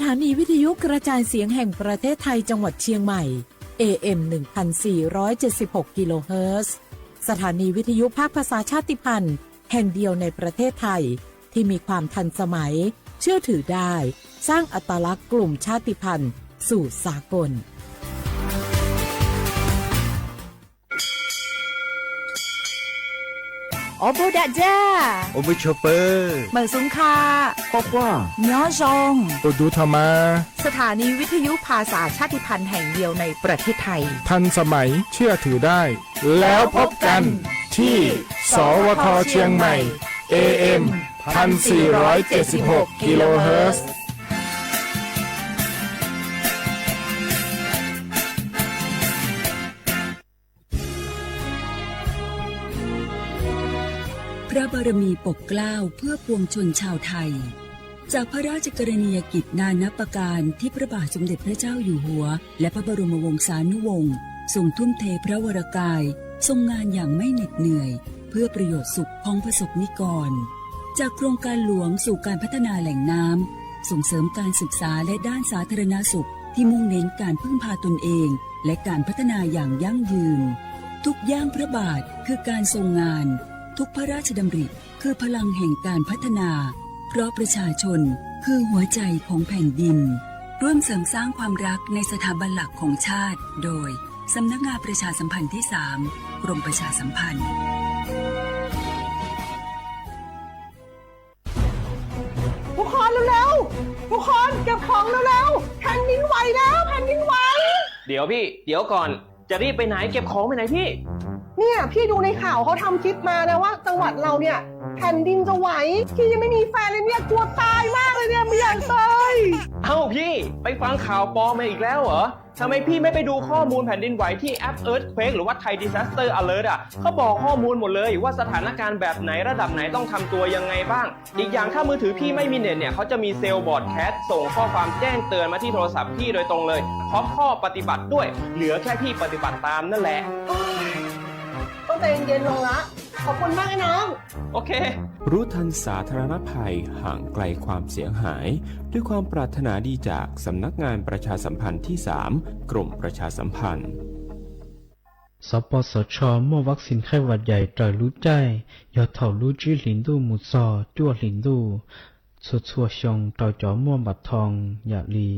ถานีวิทยุกระจายเสียงแห่งประเทศไทยจังหวัดเชียงใหม่ AM 1476 กิโลเฮิรตซ์สถานีวิทยุภาคภาษาชาติพันธุ์แห่งเดียวในประเทศไทยที่มีความทันสมัยเชื่อถือได้สร้างอัตลักษณ์กลุ่มชาติพันธุ์สู่สากลโอโบดาจ้าโอเบชเปอร์เมือสุงคาปอกว่าย้อจงตูดูธรรมาสถานีวิทยุภาษาชาติพันธุ์แห่งเดียวในประเทศไทยทันสมัยเชื่อถือได้แล้วพบกันที่สวทเชียงใหม่ AM 1476 กิโลเฮิรตซ์พระบารมีปกเกล้าเพื่อปวงชนชาวไทยจากพระราชกรณียกิจนานับประการที่พระบาทสมเด็จพระเจ้าอยู่หัวและพระบรมวงศานุวงศ์ทรงทุ่มเทพระวรกายทรงงานอย่างไม่เหน็ดเหนื่อยเพื่อประโยชน์สุขของประสบนิกรจากโครงการหลวงสู่การพัฒนาแหล่งน้ำส่งเสริมการศึกษาและด้านสาธารณสุขที่มุ่งเน้นการพึ่งพาตนเองและการพัฒนาอย่างยั่งยืนทุกย่างพระบาทคือการทรงงานทุกพระราชดำริคือพลังแห่งการพัฒนาเพราะประชาชนคือหัวใจของแผ่นดินร่วมเสริมสร้างความรักในสถาบันหลักของชาติโดยสำนักงานประชาสัมพันธ์ที่ 3 กรมประชาสัมพันธ์ทุกคนเร็วๆทุกคนเก็บของเร็วๆแผ่นดินไหวแล้วแผ่นดินไหวเดี๋ยวพี่เดี๋ยวก่อนจะรีบไปไหนเก็บของไปไหนพี่เนี่ยพี่ดูในข่าวเขาทำคลิปมานะว่าจังหวัดเราเนี่ยแผ่นดินจะไหวพี่ยังไม่มีแฟนเลยเนี่ยกลัวตายมากเลยเนี่ยไม่อยากตายเอ้าพี่ไปฟังข่าวปลอมมาอีกแล้วเหรอทำไมพี่ไม่ไปดูข้อมูลแผ่นดินไหวที่แอป Earthquake หรือว่า Thai Disaster Alert อ่ะเขาบอกข้อมูลหมดเลยว่าสถานการณ์แบบไหนระดับไหนต้องทำตัวยังไงบ้างอีกอย่างถ้ามือถือพี่ไม่มีเน็ตเนี่ยเขาจะมีเซลล์บอร์ดแคสส่งข้อความแจ้งเตือนมาที่โทรศัพท์พี่โดยตรงเลยพร้อมข้อปฏิบัติด้วยเหลือแค่พี่ปฏิบัติตามนั่นแหละต้องใจเย็นๆลงละขอบคุณมากไอ้น้องโอเครู้ทันสาธารณภัยห่างไกลความเสียหายด้วยความปรารถนาดีจากสำนักงานประชาสัมพันธ์ที่ 3 กรมประชาสัมพันธ์สปสช.มั่ววัคซีนไข้หวัดใหญ่จอยรู้ใจยอดเถ่ารู้จี้หลินดูหมุดซอจั่วหลินดูชัวชงต่อจอมั่วบัดทองอย่าลี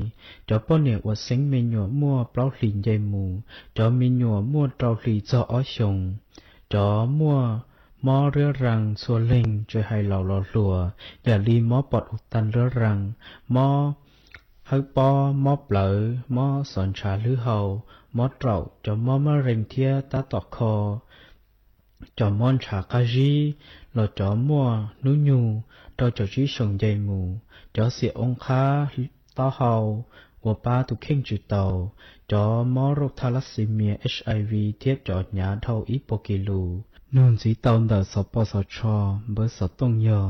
จอป้อเนี่ยอวดเซ็งเมญัวมั่วเปล่าหลินใยหมูจอเมญัวมั่วเตาหลีจออ้อชงจอมั่วมอเรือรังสัวเล่งช่วยให้เหล่าหล่อหลัวอย่าลีมอปอดอุดตันเรือรังมอให้ปอมอเปลอมอสอนชาลือเฮามอเต่าจอมอมะเร็งเทียตาตอกคอจอมอนชากาจีหล่อจอมัวนุญูเราจอจีส่งใจหมูจอเสียองค้าต้าเฮาหัวป้าตุกเข่งจุดเตาจอมอโรคทาลัสซีเมีย HIV เทียบจอดหยาเท่าอีโปกิลูนูนสีเตาเดอสปสชเบอร์สตงยอ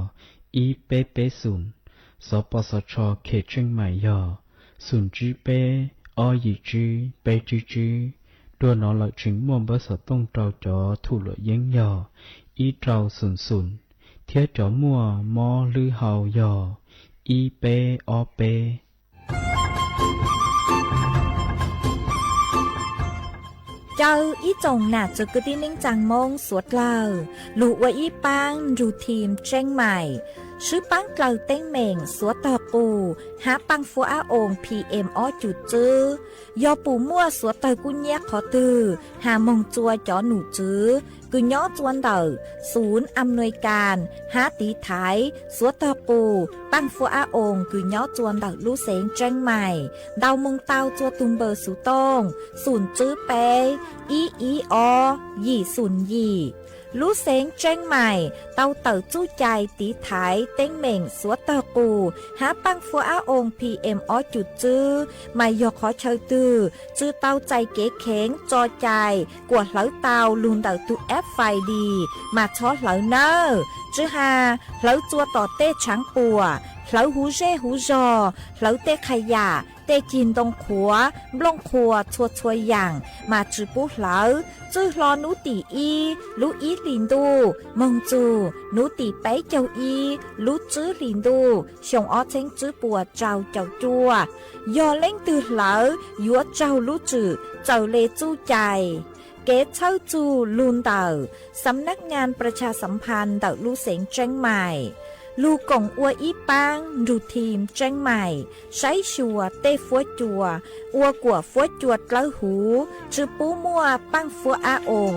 อีเปเปศูนสปสชเขตเชียงใหม่ยอศูนย์จีเปอยีจีเปจีจีดัวนอหลักชิงม่วงเบอร์สตงเตาจอถูหลเย้งยออีเตาศูนย์เทียจอมัวมอลือเฮายออีเปอเปเจ้าอีจงหนาจะกึดินิ่งจังมงสวดเล่าลูว่าอีปังรูทีมเจ้งใหม่ชื่อปังเกลาเต้งเหม่งสวดต่อปูหาปังฟัวอาอง PM อ้อจุดจื้อยอปูมั่วสวดต่อกุญแยกขอตือหามงจัวจอหนูจื้อกุญย้อจวนเดอศูนย์อำนวยการหาตีไทยสวดต่อปูปังฟัวอาองกุญย้อจวนเดอลู่เสงเจ้งใหม่ดาวมงเตาจัวตุมเบอร์สุตงศูนย์จื้อเปอีอยี่ศูนย์ยี่ลู่เสงเจ้งใหม่เตาเต่าจู้ใจตีไถเต้งเหม่งสวดตะปูหาปังฟัวอาอง PM อ้อจุดจื้อไม่ยอขอเชยตื้อจื้อเตาใจเก๋เข็งจอใจกวดเหลาเตาลุนเตาตุแอฟไฟดีมาช็อตเหลาเนอจื้อหาเหลาจัวต่อเต้ช้างปัวเหลาหูเร่หูจอเหลาเต้ขยะ เตจินตรงขัวบลงขัวชัวชัวอย่างมาจือปูเหลาจื้อรอนูตีอีลูอีลินดูมงจูนูตีไปเจ้าอีลูจื้อลินดูชงอ้อเชงจื้อปัวเจ้าจัวยอเล่งตือเหลายัวเจ้าลูจื้อเจ้าเลจู้ใจเกตเช่าจูลูนเต่าสำนักงานประชาสัมพันธ์เต่าลูเสงเจ้งใหม่ลูกงอัวอีปังรูทีมเจ้งใหม่ใช้ชัวเต้ฟัวจัวอัวกัวฟัวจวดเล้าหูจือปูมัวปังฟัวอาอง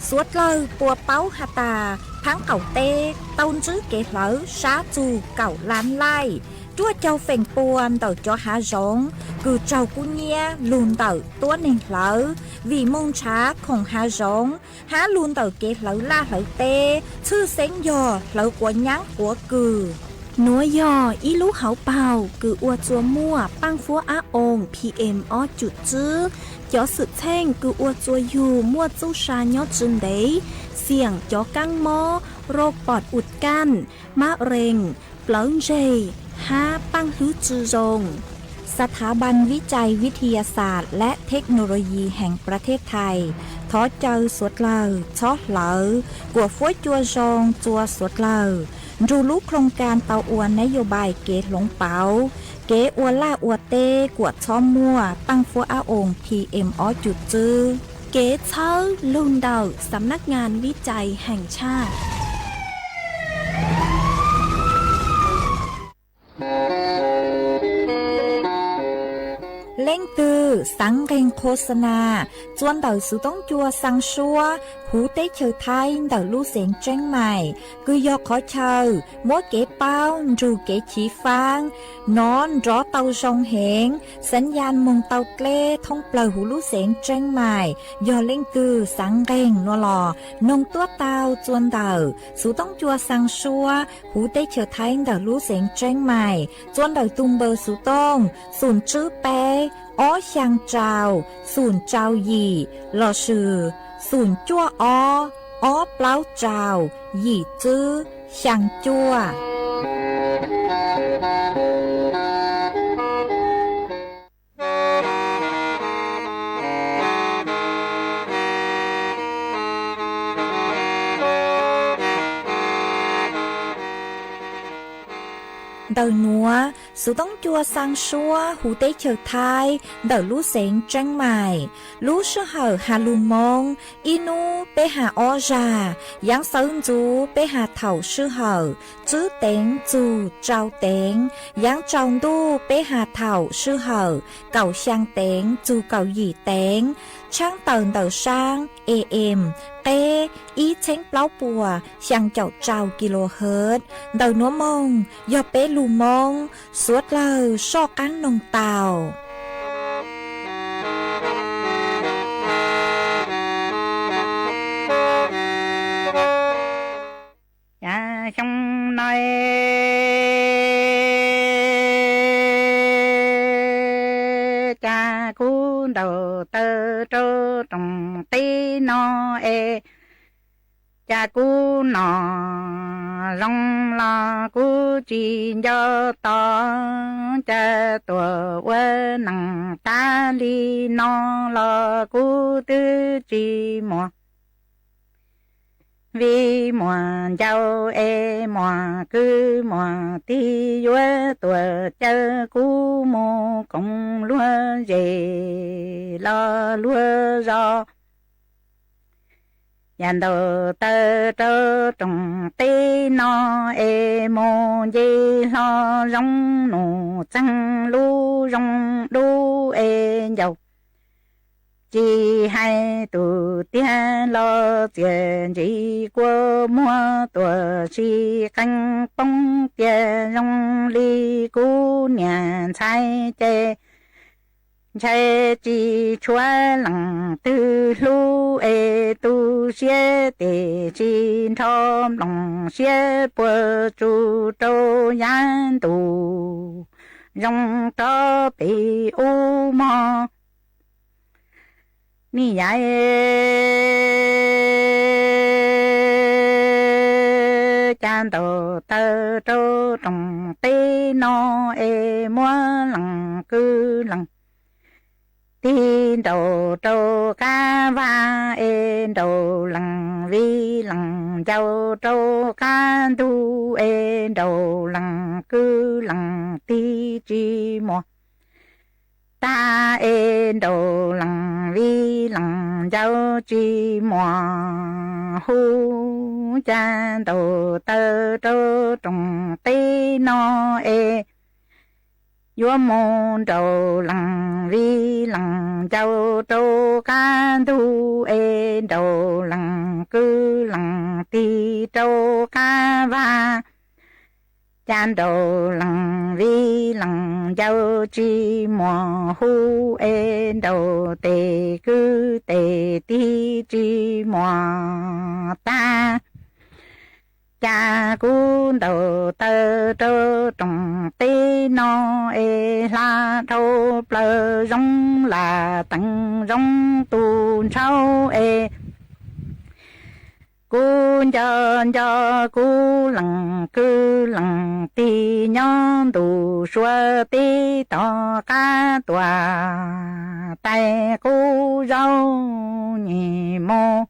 สวดเลยปัวเป้าหาตาพังเก่าเต้ต้นจื้อเกเหลอช้าจูเก่าล้านไล่จั่วเจ้าเฝ่งปวนเต่าจอหาร้องคือเจ้ากุเนียลูนเต่าตัวหนึ่งเหลอvì môngช้าของหาร้องหาลูนเต่าเกเหลอล่าเหลอเต้ชื่อเซ็งยอเหลอกว่ายั้งหัวกือนัวยออีลูเขาเป่าคืออัวจัวมั่วปังฟัวอาอง PM อ้อจุดจื้อจอสุดแท่งคืออัวจัวอยู่มั่วจู้ชายอจึนเดเสี่ยงจอกังมอโรคปอดอุดกั้นมะเร็งเปล่าเจหาปังฮือจือรงสถาบันวิจัยวิทยาศาสตร์และเทคโนโลยีแห่งประเทศไทยท้อเจอสวดเลอช้อเหลอกว่าฟัวจัวจงจัวสวดเลอดูรู้โครงการเตาอวนนโยบายเกตหลงเปาเกอวล่าอวเต้กวดช้อมมั่วปังฟัวอาอง PM อ้อจุดจื้อเกตเชอลุนเดาสำนักงานวิจัยแห่งชาติเล่งตือสังเกงโฆษณาจวนเต่าสุต้องจัวสังชัวหูเต้เชอไทยเต่าลู่เสียงเจ้งใหม่คือยอกขอเชอมัวเก๋เป้ารูเก๋ฉีฟางนอนรอเต่าทรงเหงสัญญาณมงเต่าเกล้ท่องเปล่าหูลู่เสียงเจ้งใหม่ยอเล่งตือสังเกงนัวหล่อนงตัวเต่าจวนเต่าสุต้องจัวสังชัวหูเต้เชอไทยเต่าลู่เสียงเจ้งใหม่จวนเต่าตุงเบอร์สุต้องศูนย์จื้อแปอ้อช่างเจ้าศูนย์เจ้าหยี่หล่อชื่อศูนย์จั่วอ้อเปล่าเจ้าหยี่จื้อช่างจั่วเดินนัวสุต้องจัวสังชัวหูเต้เฉิดไทยเดินลู่เสงจังใหม่ลู่ชื่อเหอหาลุงมงอีนูไปหาอ้อจายังเซินจูไปหาเถ่าชื่อเหอจื้อเต็งจูเจ้าเต็งยังจองดูไปหาเถ่าชื่อเหอเก่าช่างเต็งจูเก่าหยี่เต็งช่างเตินเต่าช่าง AM เป้อีเช้งเปล่าปัวช่างเจ้าเจ้ากิโลเฮิรตซ์เต่านัวมงยอเป้ลูมงสวดเลยชอกันนงเต่าtrong này cha cú đầu tơ trơ trồng tí nó e cha cú nọ long la cú chỉ cho to cha tuổi quê nằng ta li nó la cú tư chỉ mùa vì mùa giàu e mùa cứ mùa ti vua tuổi chờ cú mùa cũng lúa về lo lúa rau dàn đầu tơ trơ trồng tê nó e mô dê lo rong nụ trăng lu rong đu e dầu chỉ hai tụ tiên lo tiền chỉ qua mua tuổi chỉ canh bông tiền rong ly cú nhà trái chè trái chỉ chúa lăng tư lu e tu xế để chỉ thom lòng xế bờ chu trâu yan tụ rong cho bị u mò ni ya chan đồ tơ trô trồng tê no e mua lằng cư lằng tin đồ trô ca va e đồ lằng vi lằng châu trô ca tu e đồ lằng cư lằng ti chi mo ta e đồ lằng vi lằng châu chi mo hu cha đồ tơ trô trồng tê no e vua môn đồ lằng vi lằng châu trô ca tu e đồ lằng cư lằng ti trô ca va chan đồ lằng vi lằng châu chi mò hu e đồ tề cư tề ti chi mò ta cha cu đầu tơ trơ trồng tê no e la thâu plơ rong là tặng rong tu sau e cu cho cu lằng cư lằng ti nhon tu xua ti to ca tòa tay cu rau nhì mô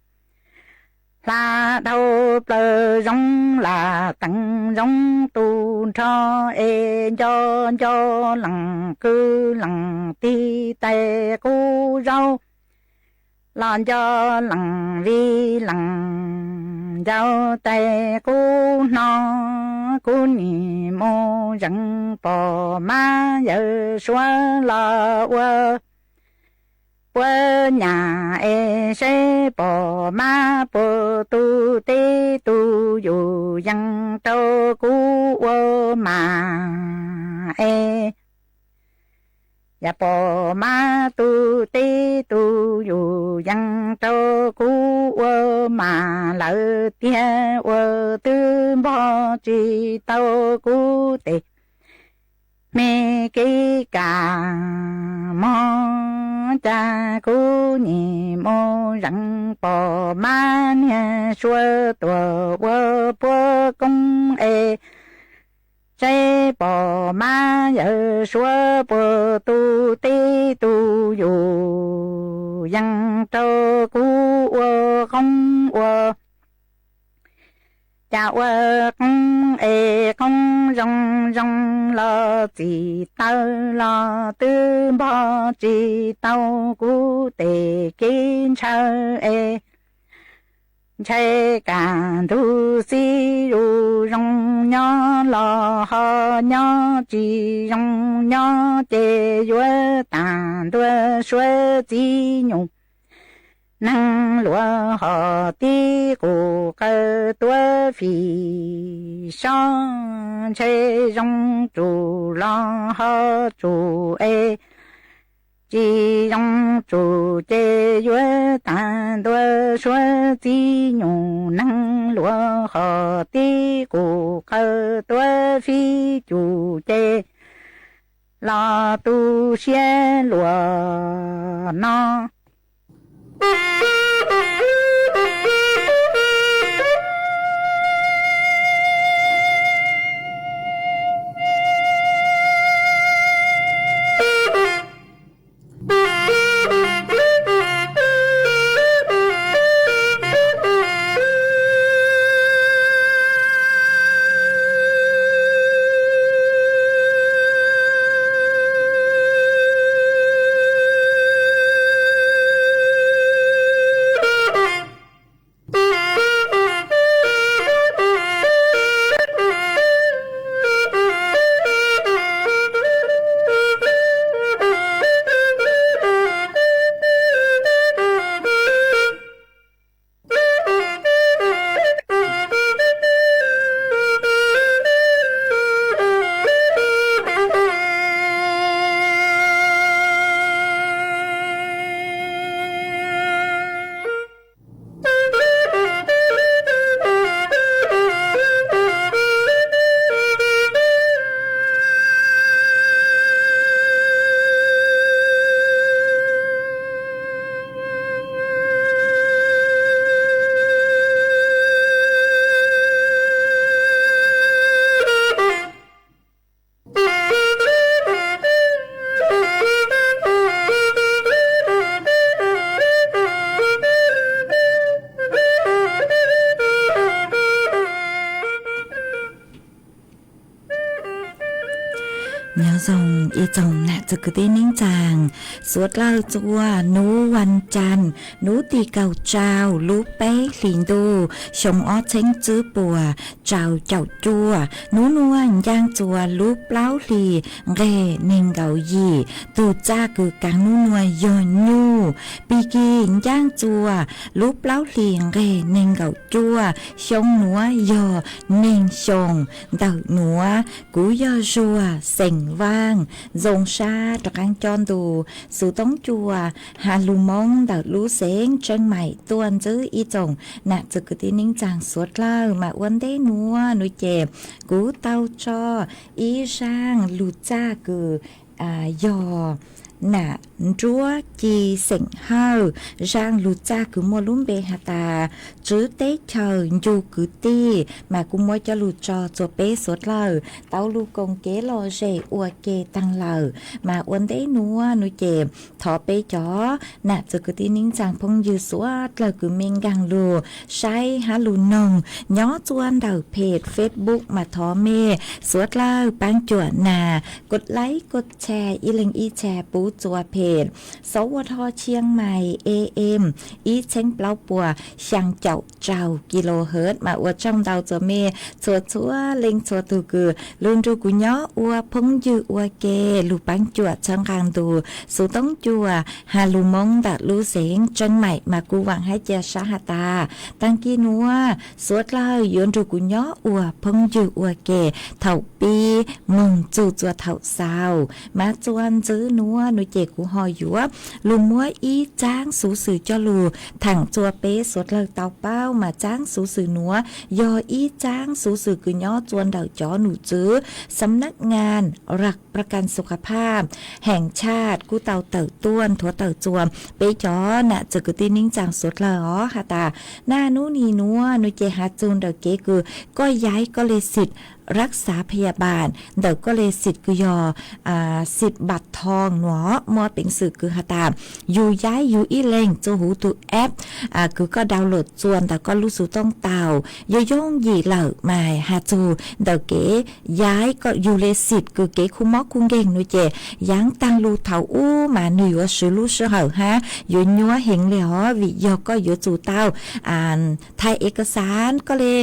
la đâu plơ rong là tặng rong tu cho e cho lằng cư lằng ti tay cu rau làm cho lằng vi lằng rau tay cu no cu nhì mô răng bò má giờ xóa lo quơ quơ nhà e sẽ bò má bò tu tê tu dù dân trâu cu quơ mà e ya bò má tu tê tu dù dân trâu cu quơ mà lỡ tia quơ tư bò chi tâu cu tê mê kê cả mò cha cu nhì mô răng bò má nha xua tùa quơ bùa công e chế bò má giờ xua bùa tu tê tu dù dân trâu cu quơ không quơ cha quơ không e không rong rong lo chỉ tao lo tư bò chỉ tao cu tê kiến chờ e chế cả tu si ru rong nhó lo ho nhó chỉ rong nhó chế yue tàn đua xuế chỉ nhung năng lúa họ tí của cơ tua phi son chế rong chủ lo ho chủ e chỉ rong chủ chế yue tàn đua xuế chỉ nhung năng lúa họ tí của cơ tua phi chủ chế lo tu xie lúa no nhớ dòng y chồng nạ cho cứ tên nính chàng suốt lao chua nú văn chăn nú tì cầu trao lú bé lìn đô sống ó chánh chữ bùa trào chậu chua nú nuông giang chua lú pláu lì ghê nên gạo gì từ cha cứ càng nú nuôi dò nhu bì kì giang chua lú pláu lì ghê nên gạo chua sống núa dò nên sống đậu núa cú dò rùa sành vang dòng xa trọc ăn tròn đồ sự tống chùa hà lù mong đợt lú xén chân mày tuôn chứ y chồng nạ trực cứ tí nính chàng suốt lao mà uốn đế núa núi chè cú tao cho y sang lù cha cứ dò nạ chúa chi sỉnh hao rang lù cha cứ mua lúm bê hà tà chứ tế chờ dù cứ ti mà cũng mua cho lù trò cho bê suốt lờ tao lù công kế lo rể ua kê tăng lờ mà uốn đế núa núi chè thọ bê chó nạ cho cứ tí nính chàng phong dư suốt lờ cứ mình găng lù say há lù nồng nhó chuan đầu page Facebook mà thọ mê suốt lờ bán chuột nàกดไลค์กดแชร์อีลิงอีแชร์ปูจัวเพจสวทเชียงใหม่ AM อีเช้งเปล่าปัวช่างเจ้าเจ้ากิโลเฮิรตซ์มาอวดช่องดาวจัวเมชัวชัวเล็งชัวตูกือลุนดูกุญย้ออัวพงยืออัวเกลูปังจัวช่างกลางดูสูต้องจัวฮาลูมงดัดลูเสงจังใหม่มากูหวังให้เจสาหตาตั้งกีนัวสวดเล่าย้อนดูกุญย้ออัวพงยืออัวเกเถ่าปีมึงจูจัวเถ่าสาวมาจวนซื้อนัวนุเจกูหอยยัวลุมมัวอีจ้างสูสื่อเจ้าลูถังจัวเป๊สดเลยเตาเป้ามาจ้างสูสื่อนัวยออีจ้างสูสื่อกุย่อจวนเดาจอหนูจื้อสำนักงานหลักประกันสุขภาพแห่งชาติกูเตาเต่าต้วนถั่วเต่าจวมเป๊จอน่ะจะกุตีนิ่งจางสดเลยอ๋อค่ะตาหน้านูนีนัวนุเจหาจูนเดาเก๋คือก็ย้ายก็เลยสิทธิ์รักษาพยาบาลเดี๋ยวก็เลยสิทธิ์กุยอสิทธิ์บัตรทองหนอมัวเป็นสื่อคือหาตามอยู่ย้ายอยู่อีเล่งจูหูตัวแอปคือก็ดาวน์โหลดจวนแต่ก็รู้สึกต้องเต่าย่องหยีเหล่ามาหาจูเดี๋ยวเก๋ย้ายก็อยู่เลยสิทธิ์คือเก๋คุมอคุงเก่งนุเจยังตังรูเถาอู้มาหนุ่ยว่าซื้อรู้ซื้อเหาฮะอยู่ยัวเห็นเลยอ๋อวิยอก็อยู่จูเต้าไทยเอกสารก็เลย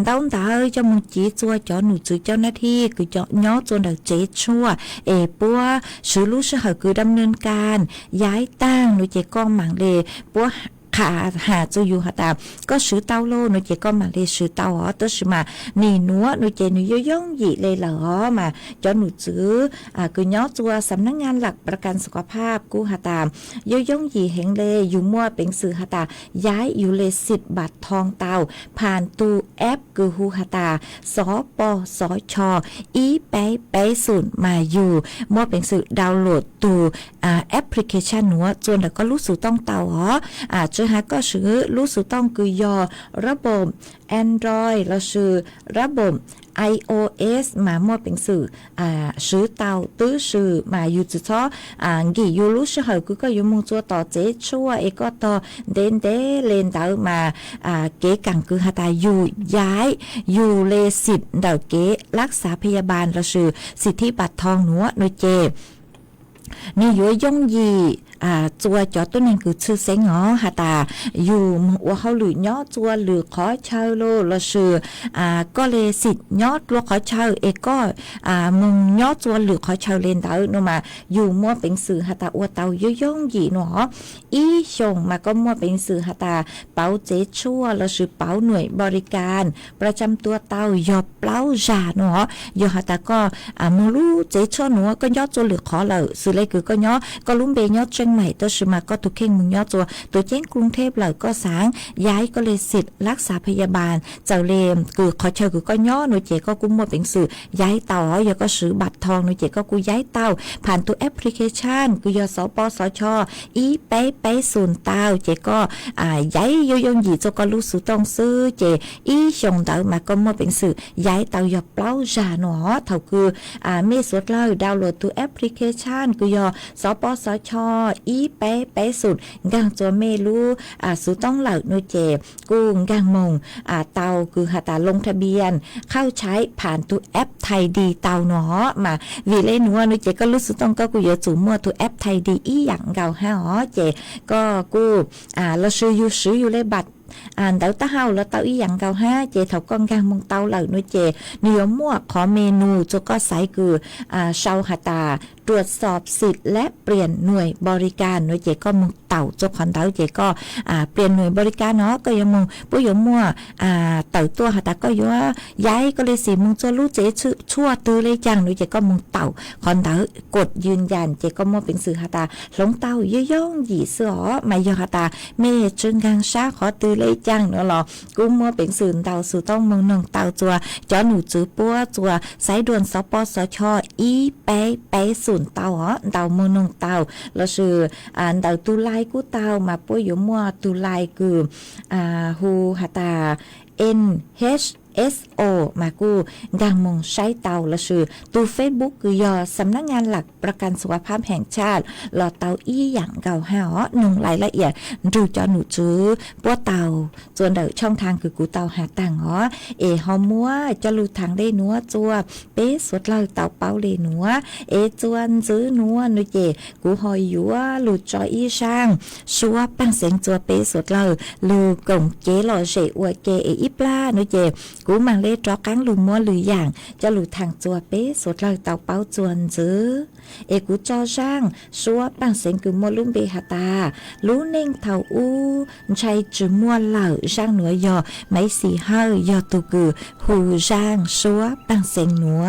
ดาวน์เต้าจะมึงจีจัวจอหนูจื้อเจ้าหน้าที่คือเจาะย้อจนเดาเจ๊ชั่วปัวซื้อรู้ซื้อเหาคือดำเนินการย้ายตั้งหนูเจก้องหมังเลยปัวขาหาจะอยู่หาตามก็ซื้อเต้าโลหนูเจก็มาเลยซื้อเต้าอ๋อตัวซื้อมานี่หนูหนูเจหนูย่องหยีเลยเหรอมาจนหนูจื้อคือย้อจัวสำนักงานหลักประกันสุขภาพกูหาตามย่องหยีเฮงเลยอยู่มั่วเป็นสื่อหาตาย้ายอยู่เลยสิทธิ์บัตรทองเต้าผ่านตูแอปคือหูหาตาสปสชอีไปศูนย์มาอยู่มั่วเป็นสื่อดาวน์โหลดตูแอปพลิเคชันหนูจนแล้วก็รู้สึกต้องเต้าอ๋อฮะก็ซื้อรู้สึกต้องคือยอระบบ Android แล้วซื้อระบบ iOS มามั่วเป็นสื่อซื้อเตาตื้อสื่อมาอยู่จุดท้อกี่อยู่รู้สึกเหรอก็อยู่มุงจัวต่อเจ๊ชั่วก็ต่อเดินเเลนเตามาเก๋กังคือหาตาอยู่ย้ายอยู่เลสิทธิ์เดาเก๋รักษาพยาบาลแล้วซื้อสิทธิบัตรทองหนัวโดยเจนี่อยู่ย่องยีจัวจอตัวนึงคือชื่อเสียงอ๋อหาตาอยู่ว่าเขาหรือย้อจัวหรือขอเช่าโลละชื่อก็เลยสิทธิ์ย้อตัวขอเช่าก็มึงย้อจัวหรือขอเช่าเลนเตาโนมาอยู่มั่วเป็นสื่อหาตาอวดเตาย่องยีหนออีชงมาก็มั่วเป็นสื่อหาตาเป๋าเจ๊ชั่วละชื่อเป๋าหน่วยบริการประจำตัวเตายอเปล่าจ่าหนอยอหาตาก็มูรู้เจ๊ชั่วหนัวก็ย้อจัวหรือขอเลยสื่อเลยคือก็ย้อก็ลุ้มเบย้อจังใหม่ตัวสมาก็ตุเข่งมึงย่อตัวเจ้งกรุงเทพเลยก็สางย้ายก็เลยสิทธิ์รักษาพยาบาลเจ้าเลมคือขอเชิญคือก็ย่อหน่วยเจก็กุ้มหมดเป็นสื่อย้ายเต่อยาก็ซื้อบัตรทองหน่วยเจก็กูย้ายเต่าผ่านตัวแอปพลิเคชันกูยสปสชอีไปศูนย์เต่าเจก็ย้ายย่องหยีเจ้าก็รู้สึกต้องซื้อเจอีชงเต่ามาก็หมดเป็นสื่อย้ายเต่ายาเปล่าจ่าหนอเท่าคือเมสวดเล่าดาวน์โหลดตัวแอปพลิเคชันกูยสปสช อีไปสุดกางจัวเมรู้สุต้องเหล่านุเจกูกางมงเตาคือหาตาลงทะเบียนเข้าใช้ผ่านตัวแอปไทยดีเตาเนาะมาวีเล่นัวนุเจก็รู้สึกต้องก็กูเยอะจูมั่วตัวแอปไทยดีอีอย่างเก่าฮะอ๋อเจก็กูเราซื้ออยู่เลยบัตรเตาตะเฮาแล้วเตาอีหยังเกาห้าเจเถากองกลางมงเตาเหล่านุเจนิยมมั่วขอเมนูจะก็ใส่คือเชาหาตาตรวจสอบสิทธิ์และเปลี่ยนหน่วยบริการนุเจก็มึงเต่าเจ้าของเต่าเจก็เปลี่ยนหน่วยบริการเนาะก็ยังมึงปุ้ยมั่วเต่าตัวหาตาก็ยัวย้ายก็เลยสิมึงจะรู้เจชั่วตื้อเลยจังนุเจก็มึงเต่าคอนเต่ากดยืนยันเจก็มั่วเป็นสื่อหาตาหลงเต่าย่องหยีเสือไม่ยอหาตาเมย์จึงกางชาขอตื้อเลยจังเนาะหรอกูมั่วเป็นสื่อเต่าสู่ต้องมึงน้องเต่าจัวจอหนูจื้อปัวจัวสายด่วนสปสชอีไปศูนย์เต่าเต่ามือนงเต่าแล้วชื่อเต่าตุไลกูเต่ามาปุ้ยยมัวตุไลคือฮูหาตา NHSO มากูดังมงใช้เตาละชื่อตูเฟซบุ๊กคือยอสำนักงานหลักประกันสุขภาพแห่งชาติหลอเตาอี้อย่างเก่าห้าหนึ่งรายละเอียดดูจอหนูจื้อปัวเตาส่วนเดช่องทางคือกูเตาหาต่างฮอมัวจะรูทางได้นัวจัวเป๊สวดเล่าเตาเป้าเลยนัวจวนจื้อนัวนุเจกูหอยยัวหลุดจออี้ช่างชัวปังเสียงจัวเป๊สวดเล่าลูกงเจหล่อเฉอวเกอีปลานุเจกูมังเล่ตรอกังลุมมัวหรืออย่างจะหลุดทางจัวเป๊สวดเล่าเตาเป้าจวนจื้อกูจอช่างชัวปังเสียงคือมัวลุ่มเบหาตารู้เน่งเท่าอูใช้จื้อมัวเหล่าช่างหนัวยอไม่สีเฮายอตุกือหูช่างชัวปังเสียงหนัว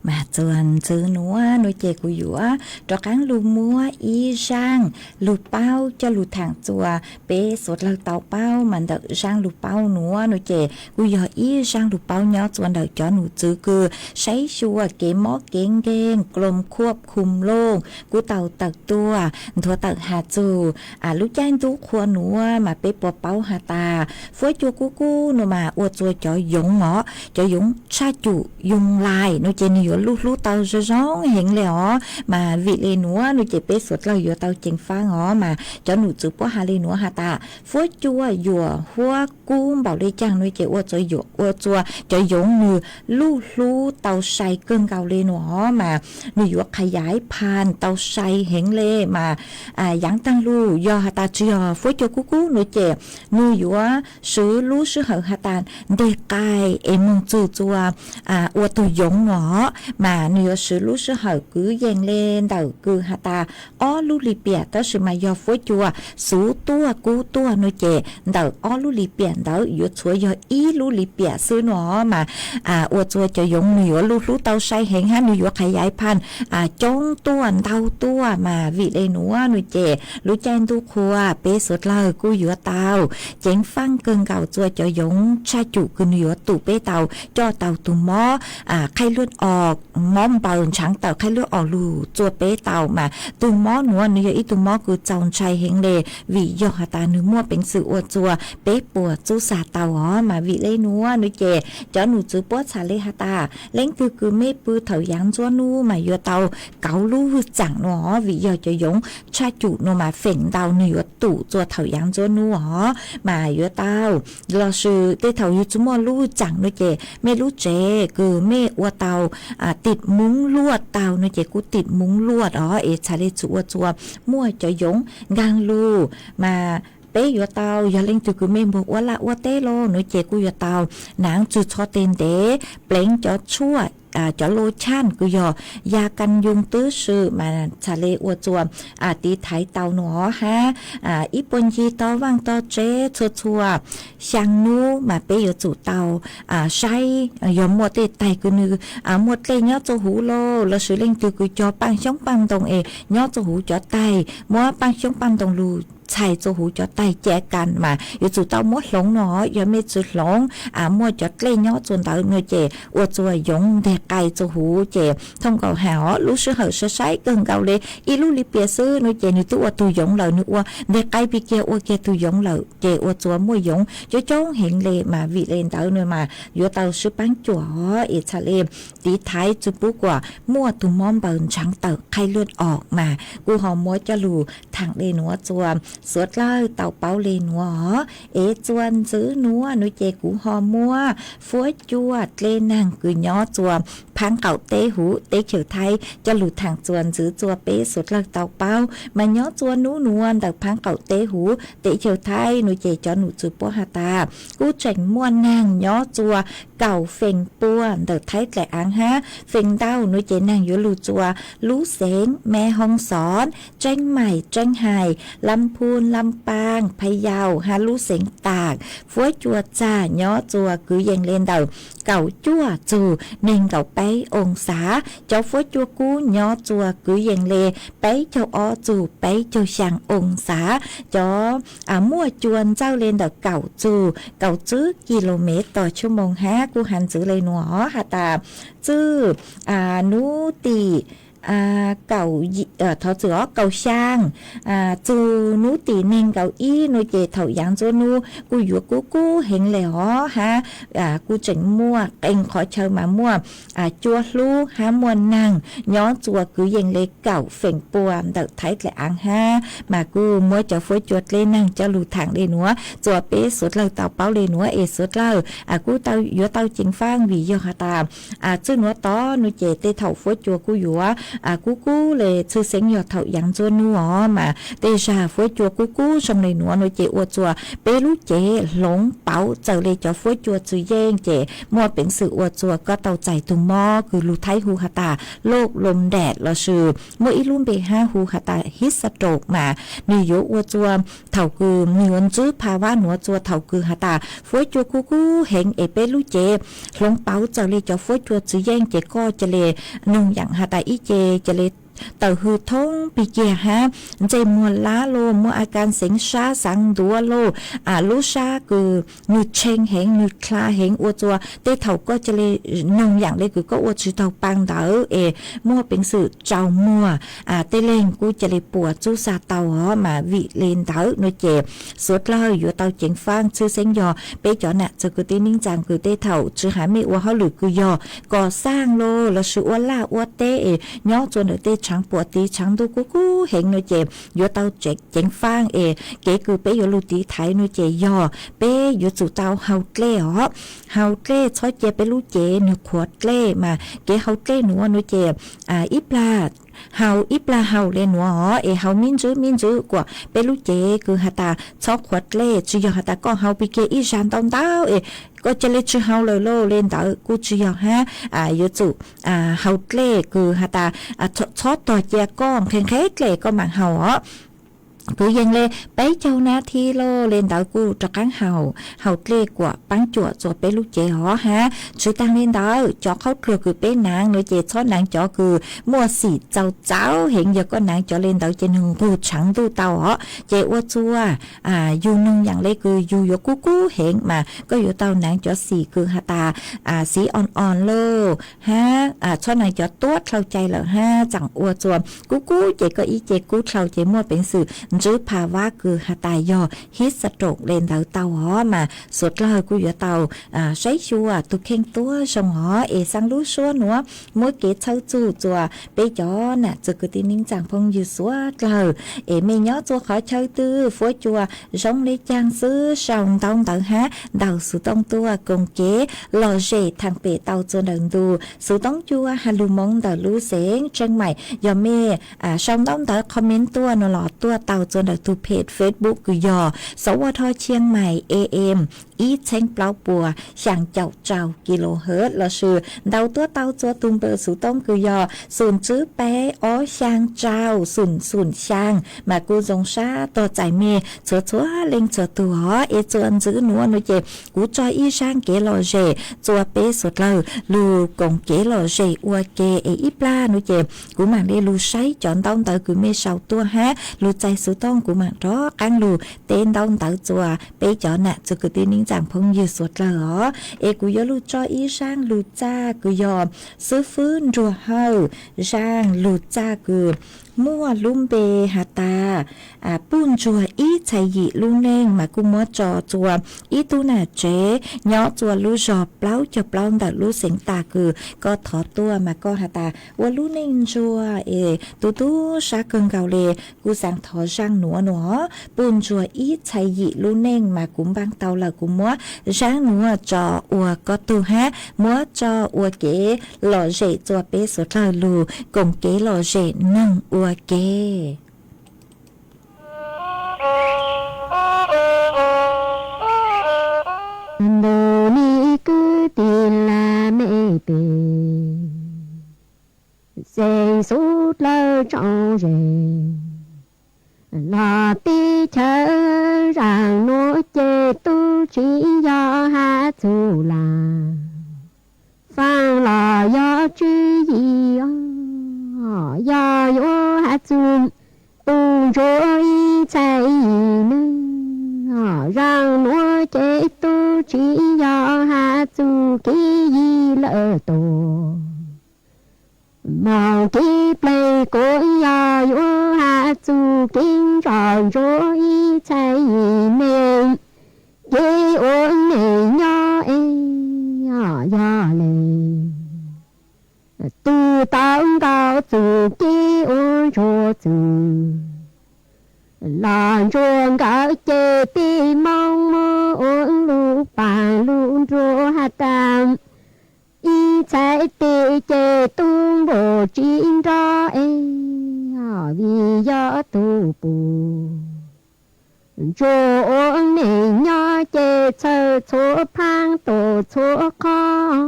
mà tuần chữ núa nuôi chè của dũa cho cán lù múa y rang lù bao cho lù thẳng chùa bé sốt lợn tàu bao mà đợi rang lù bao núa nuôi chè của dũa y rang lù bao nhớ tuần đợi cho nụ chữ cư sấy chùa kế mó kén kén gồmควบคุมโลกกูเต่าตักตัวทัวตักหาจูลูกจ้างตู้ครัวหนูมาเป๊ะปวเป้าหาตาฟ้วยจูกูหนูมาอวดตัวจ่อยยงเหาะจ่อยยงชาจุยุงลายหนูเจนี่อยู่ลูกเต่าจะร้องเห็นเลยอ๋อมาวิเลหนูหนูเจเป๊ะสดเราอยู่เต่าเจิงฟ้าอ๋อมาจ่อหนูจูปวหาเลหนูหาตาฟ้วยจัวอยู่หัวกุ้มเบาเลยจ้างหนูเจอวดจ่อยอยู่อวดจัวจ่อยยงมือลูกเต่าใส่เกินเก่าเลยหนูอ๋อมาหนูอยู่ขยายพันธุ์เต่าใส่เห็นเลยมายังตั้งลูยอหาตาจียอฟ้วยจูกูหนูเจหนูอยู่ซื้อลูซื้อเหอหาตาเด็กไก่เอ็มงจูจัวอวดตัวยงหงอมาหนูซื้อลูซื้อเหอกือเย็นเล่นเต่ากือหาตาอ้อลูลีเปียก็ซื้อมายอฟ้วยจัวสูตัวกูตัวหนูเจเต่าอ้อลูลีเปียเต่าอยู่ช่วยยออีลูลีเปียซื้อหนอมาอวดจัวจะยงหนูลูเต่าใส่เห็นฮะหนูอยู่ขยายพันธุ์จงตัวเต่าตัวมาวิเลหนูหนูเจรู้แจ้งทุกครัวเป๊ะสุดเลยกูอยู่เต่าเจ๋งฟังเกินเก่าจัวจะยงชาจุคือหนูตู่เป๊ะเต่าจ่อเต่าตุ่มหม้อไข้เลือดออกม้อมเป่าช้างเต่าไข้เลือดออกลูจัวเป๊ะเต่ามาตุ่มหม้อหนูอีตุ่มหม้อคือจองชัยเฮงเลวิยอหาตาหนูมั่วเป็นสื่ออวดจัวเป๊ะปวดจูสาเต่าอ๋อมาวิเลหนูหนูเจจ่อหนูจื้อปวดสาเลหาตาเล่งคือไม่ปื้อเถายังจัวนูมาอยู่เต่าเกาลู่จังหนอวิยอจะยงชาจุโนมาเฟ่งเต่าหนูอยู่ตู่จัวเถายังจัวนูอ๋อมาอยู่เต่าเราซื้อได้เถาอยู่จุ่มลู่จังหนูเจไม่รู้เจคือไม่อวดเต่าติดมุ้งลวดเต่าหนูเจกูติดมุ้งลวดอ๋อชาเลจัวมั่วจะยงกางลู่มาเป้อยู่เตาอย่าเล่งจุคือไม่บอกว่าละว่าเต้โลหนูเจกูอยู่เตาหนังจุดชอเต็นเดเปล่งจอชั่วจอโลชั่นกูยากันยุงตื้อซื้อมาชาเลอวดจวมตีไถเตาหนอฮะอีปนยีตอว่างตอเจชัวช่างนูมาเปอยู่จุเตาใช้ยอมหมดเตไตกูนือหมดเลยเนาะจะหูโลแล้วซื้อเล่งตือกูจอปังช่องปังตรงเนาะจะหูจอไตมัวปังช่องปังตรงรูใช่จะหูจอไตแจกันมาอยู่จุเตาหมดหลงหนอยอมไม่จุดหลงมัวจอดเลยเนาะจนเตาเนื้อเจอวดจวยงเด็กไก่จะหูเจthông cầu hảo lúc sơ hở sơ sái gần cầu lê y lúc li bia sư nói ché nữ tu tu giống lời nữ ด็กไก่bị kia kia tu giống lời ché chùa mua giống cho trốn hiện lệ mà vị lên tàu nơi mà vô tàu sư bán chùa ít xa lê tí thái chú bú quả mua tu món bẩn trắng tàu khai lướt ọt màกูหอมมัวจะลูทางเลนัวจวมสวดเล่าเต่าเป้าเลนัวจวนซื้อนัวหนูเจกูหอมมัวฟ้วยจวดเลนังคือย้อจวมพังเก่าเตหูเตเขียวไทยจะหลุดทางจวนซื้อจัวเป๊ะสุดเลิกเต่าเป้ามาย้อจวนนูนวลแต่พังเก่าเตหูเตเขียวไทยหนูเจจอหนูจูปหาตากูแจ่งม้วนนางย้อจัวเก่าเฟ่งป้วนแต่ไทยแต่อังฮะเฟ่งเต้าหนูเจนางอยู่ลูจัวลูเสงแม่ห้องสอนแจ้งใหม่แจ้งไห้ลำพูนลำปางพะเยาฮาลูเสงตากฟ้วยจัวจ่าย้อจัวคือยังเล่นเต่าเก่าจั่วจูเน่งเก่าไปองศาเจ้าฟ้วยจัวกูย้อจัวคือยังเลไปเจ้าอ้อจูไปเจ้าช่างองศาจ้อมั่วจวนเจ้าเล่นเต่าเก่าจูเก่าจื้อกิโลเมตรต่อชั่วโมงฮะกูหันจื้อเลยหนัวหาตาจื้อนูตีเก่าเท่าจื้อเก่าช่างจูนูตีเน่งเก่าอีนูเจเท่ายังจูนูกูอยู่กูเห็นเลยฮะกูเจ๋งมั่วเองขอเชิญมามั่วจัวลูหามวนนางย้อนจัวกูยังเลยเก่าเฟ่งปวนเต่าไทยและอังฮะมากูมัวจะฟ้วยจวดเลยนางจะลูทางเลยหนัวจัวเป๊ะสุดเลยเต่าเป้าเลยหนัวสุดเลยกูเต่าอยู่เต่าจิงฟังวิยอหาตาจื้อหนัวต้อนูเจเตเท่าฟ้วยจัวกูอยู่ cú cú lệ sư sinh nhỏ thầu yang cho nuo mà tê ra phối chùa cú cú trong này nuo nói chế ua chùa bé lú chế lống bảo giờ lệ cho phối chùa chữ giang chế muaเป็นsự ua chùaก็เตาใจตุ่มหม้อคือลูไทหูหตาโลกลมแดดละชื่อเมื่ออีลุ่มเบห้าหูหตาฮิสโตรกมานิโยอวจัวเท่าคือมีวันจื้อภาวะหนัวจัวเท่าคือหตาฝวยจัวกูกูเห็นเอเปลูเจหลงเป้าจะเลยจะฝวยจัวจื้อแย่งเจก็จะเลยนุ่งอย่างหตาอีเจจะเลยเต่าหือทงปีเกียฮะใจมัวล้าโลมัวอาการเสียงชาสังดัวโลลูชาคือนูเชงเหงนูคลาเหงอวจัวเตเท่าก็จะเลยนงอย่างเลยคือก็อวชื่อเท่าปังเต๋อมัวเป็นสื่อเจ้ามัวเตเล่งกูจะเลยปวดจูซาเตาหอมาวิเลนเต๋อโนเจ็บสวดเลยอยู่เตาเจียงฟังชื่อเสียงยอเป๊ะจ่อน่ะจะคือเตนิ่งจังคือเตเท่าชื่อหาไม่อวเขาหรือคือยอก่อสร้างโลแล้วชื่ออวล่าอวเตย่อจนเตchẳng bùa tí chẳng đủ cú cú hiện nơi chè yo tao chạy chẳng phang kể cứ bé yo lưu tí thái nơi chè yo bé yo chủ tao hậu lê hậu lê cho chè bé lưu chè nửa quạt lê mà kể hậu lê nữa nơi chè ít la hậu lên nữa hậu miên dữ của bé lưu chè cứ hạt ta cho quạt lê chỉ yo hạt ta có hậu bị kê ít rán tông taoก็จะเลยชื่อเฮาเลยโลเล่นแต่กูจะอยากฮะยูจูเฮาเล่คือฮะตาชอตต่อเจียก้องเพียงแค่เล่ก็มังเฮาcứ dần lên bé châu na thi lô lên đảo cu cho cán hầu lê của bán chuột rồi bé lúc chế họ ha sự tăng lên đó cho khâu thừa cứ bé nàng nữa chế cho nàng cho cứ mua xỉ cháu hiện giờ có nàng cho lên đảo trên hùng cu trắng tu tàu họ chế ô chua du nung dạng lấy cứ du yo cú hiện mà có yo tàu nàng cho xỉ cứ ha ta xỉ on lô ha cho nàng cho tốt khâu chay là ha chẳng ô chua cú chế có ý chế cú khâu chế muaเป็นสื่อจื้อภาวะคือหาตายอฮิตสโตรกเลนเตาหอมาสุดเลยกูอยู่เตาใช้ชัวตุเข่งตัวชงหอสังรู้ชัวหนัวมวยเกศเช่าจู่จัวไปจอน่ะจะกูตีนิ่งจังพงอยู่สัวเลยไม่ย้อจัวขอเช่าตื้อฟัวจัวร้องเลยจางซื้อชาวต้องเตาฮะเดาสุต้องตัวกงเก๋หล่อเจทางเปเตาจนเดินดูสุต้องจัวฮัลโหลมงเตารู้เสียงเชียงใหม่ยอมเม่ชาวต้องเตาคอมเมนต์ตัวหล่อตัวเตาจนดูเพจ Facebook คือยอสวทเชียงใหม่ AM อีเช้งเปล่าปัวช่างเจ้ากิโลเฮิรตซ์ละชื่อเดาตัวเตาจัวตุงเบอร์สูต้มคือยอศูนย์จื้อแปะช่างเจ้าศูนย์ช่างมากูจงชาตัวใจเมชัวเล็งตัวจวนจื้อหนัวเจกูจอยอีช่างเกลอเจจัวเปสุดเลยลูกงเกลอเจอัวเกอีปลาเจกูมันได้ลูใช้จอนต้องเตอคือเมเสาตัวฮะลูใจสูต้งกูมันรอกันลูเต้นต้องเตอจัวเปจอนน่ะจะกูตีนิ่งจังพงยืดสุดเลยกูยอลูจอยอีช่างลูจ้ากูยอมซื้อฟื้นรัวเฮาช่างลูจ้ากูมั่วลุ่มเบหาตาปุ้นจัวอีใจหยีลุ่งเน่งมากูมัวจอจัวอีตูน่ะเจ๊ย้อจัวลู่จอเปล่าจะเปล่าแต่ลู่เสียงตาคือก็ถอตัวมาก็หาตาว่าลู่เน่งจัวตู้ชาเกิงเกาเลกูสั่งถอช่างหนัวปุ้นจัวอีใจหยีลุ่งเน่งมากุมบางเตาละกูมัวช่างหนัวจออัวก็ตูฮะมัวจออัวเก๋หล่อเจจัวเป๊สุดเลยลูกงเก๋หล่อเจนั่งอัวเก๋đồ ni cứ tiền là mẹ bề dây suốt lơ trong rề là tí chớ rằng nó chê tu chỉ do hát dù là phan là do chứ gì do yo hát dù tu rồi chạy nữa rằng nó chê tu chỉ do hát dù cái gì lỡ tổ màu kí plei của ya yo ha zu kinh tròn rồi chạy nên cái ôn này nhỏ ya lên tu tao cao zu cái ôn cho zu làm chuông cao chế tim mong mơ ôn lu bàn lu ro ha tam y chạy tê chế tung bộ chín ra vì do tu bù cho ôn này nhỏ chế chờ chỗ phang tổ chỗ khó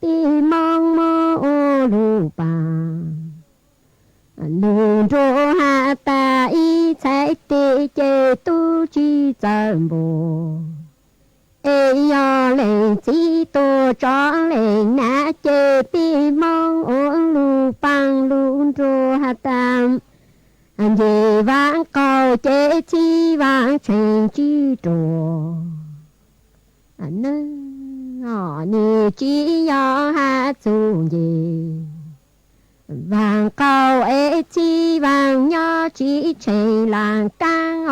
tìm mong mơ ô lù bà lù rô hạ ta y chạy tê chế tu chi chân bồ ê yo lệ chi tô cho lệ nã chế tìm mong ôn lù bằng lù rô hạ tam anh về vãng cầu chế chi vãng truyền chi trồ anh nơ ni chi yo hạ dù gì vàng cầu ế chi vàng nhỏ chi chạy làng cang